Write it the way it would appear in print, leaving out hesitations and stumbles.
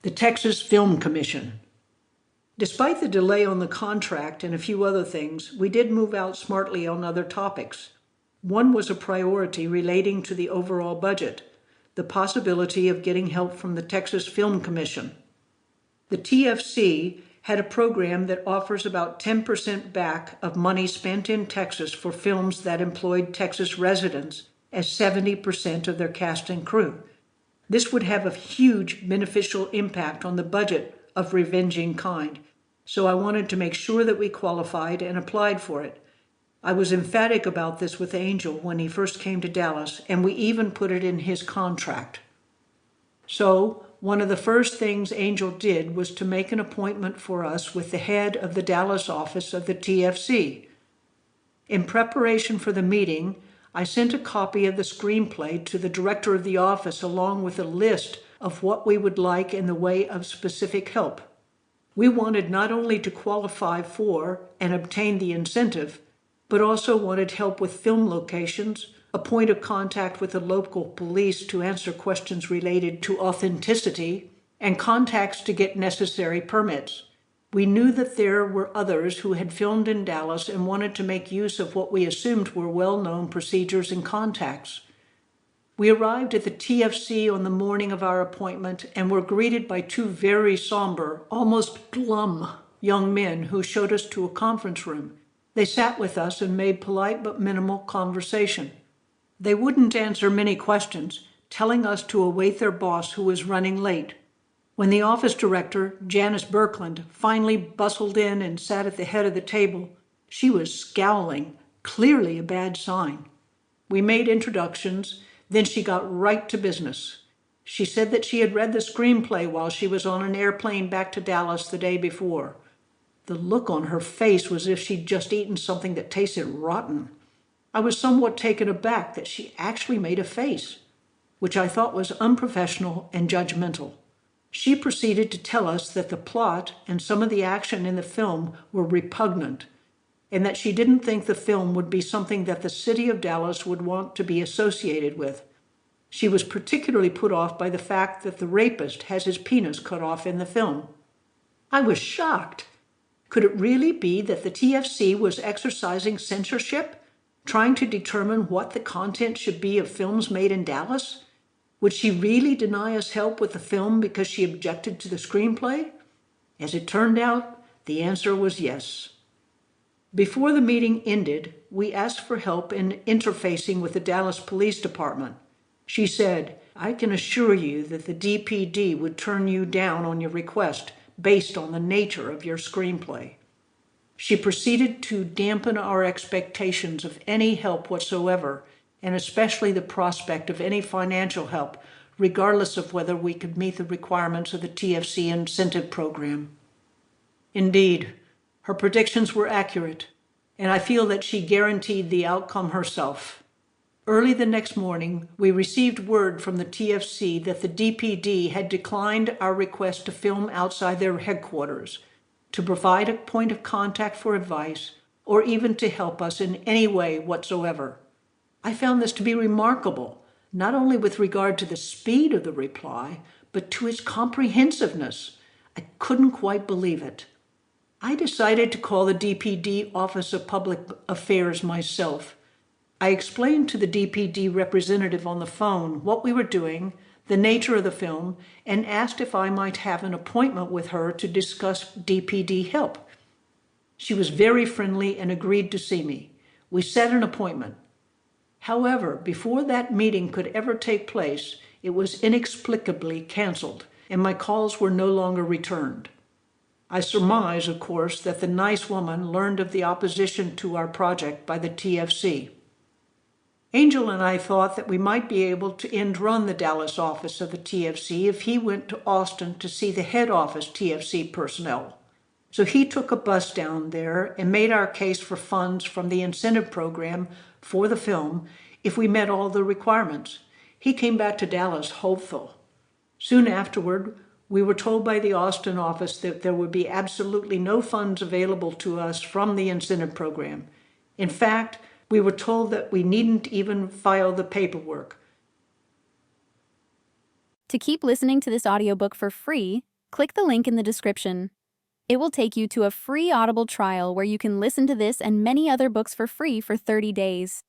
The Texas Film Commission. Despite the delay on the contract and a few other things, we did move out smartly on other topics. One was a priority relating to the overall budget, the possibility of getting help from the Texas Film Commission. The TFC had a program that offers about 10% back of money spent in Texas for films that employed Texas residents as 70% of their cast and crew. This would have a huge beneficial impact on the budget of Revenging Kind, so I wanted to make sure that we qualified and applied for it. I was emphatic about this with Angel when he first came to Dallas, and we even put it in his contract. So, one of the first things Angel did was to make an appointment for us with the head of the Dallas office of the TFC. In preparation for the meeting, I sent a copy of the screenplay to the director of the office along with a list of what we would like in the way of specific help. We wanted not only to qualify for and obtain the incentive, but also wanted help with film locations, a point of contact with the local police to answer questions related to authenticity, and contacts to get necessary permits. We knew that there were others who had filmed in Dallas and wanted to make use of what we assumed were well-known procedures and contacts. We arrived at the TFC on the morning of our appointment and were greeted by two very somber, almost glum young men who showed us to a conference room. They sat with us and made polite but minimal conversation. They wouldn't answer many questions, telling us to await their boss who was running late. When the office director, Janice Birkland, finally bustled in and sat at the head of the table, she was scowling, clearly a bad sign. We made introductions, then she got right to business. She said that she had read the screenplay while she was on an airplane back to Dallas the day before. The look on her face was as if she'd just eaten something that tasted rotten. I was somewhat taken aback that she actually made a face, which I thought was unprofessional and judgmental. She proceeded to tell us that the plot and some of the action in the film were repugnant, and that she didn't think the film would be something that the city of Dallas would want to be associated with. She was particularly put off by the fact that the rapist has his penis cut off in the film. I was shocked. Could it really be that the TFC was exercising censorship, trying to determine what the content should be of films made in Dallas? Would she really deny us help with the film because she objected to the screenplay? As it turned out, the answer was yes. Before the meeting ended, we asked for help in interfacing with the Dallas Police Department. She said, "I can assure you that the DPD would turn you down on your request based on the nature of your screenplay." She proceeded to dampen our expectations of any help whatsoever, and especially the prospect of any financial help, regardless of whether we could meet the requirements of the TFC incentive program. Indeed, her predictions were accurate, and I feel that she guaranteed the outcome herself. Early the next morning, we received word from the TFC that the DPD had declined our request to film outside their headquarters, to provide a point of contact for advice, or even to help us in any way whatsoever. I found this to be remarkable, not only with regard to the speed of the reply, but to its comprehensiveness. I couldn't quite believe it. I decided to call the DPD Office of Public Affairs myself. I explained to the DPD representative on the phone what we were doing, the nature of the film, and asked if I might have an appointment with her to discuss DPD help. She was very friendly and agreed to see me. We set an appointment. However, before that meeting could ever take place, it was inexplicably canceled, and my calls were no longer returned. I surmise, of course, that the nice woman learned of the opposition to our project by the TFC. Angel and I thought that we might be able to end-run the Dallas office of the TFC if he went to Austin to see the head office TFC personnel. So he took a bus down there and made our case for funds from the incentive program for the film if we met all the requirements. He came back to Dallas hopeful. Soon afterward, we were told by the Austin office that there would be absolutely no funds available to us from the incentive program. In fact, we were told that we needn't even file the paperwork. To keep listening to this audiobook for free, Click the link in the description. It will take you to a free Audible trial where you can listen to this and many other books for free for 30 days.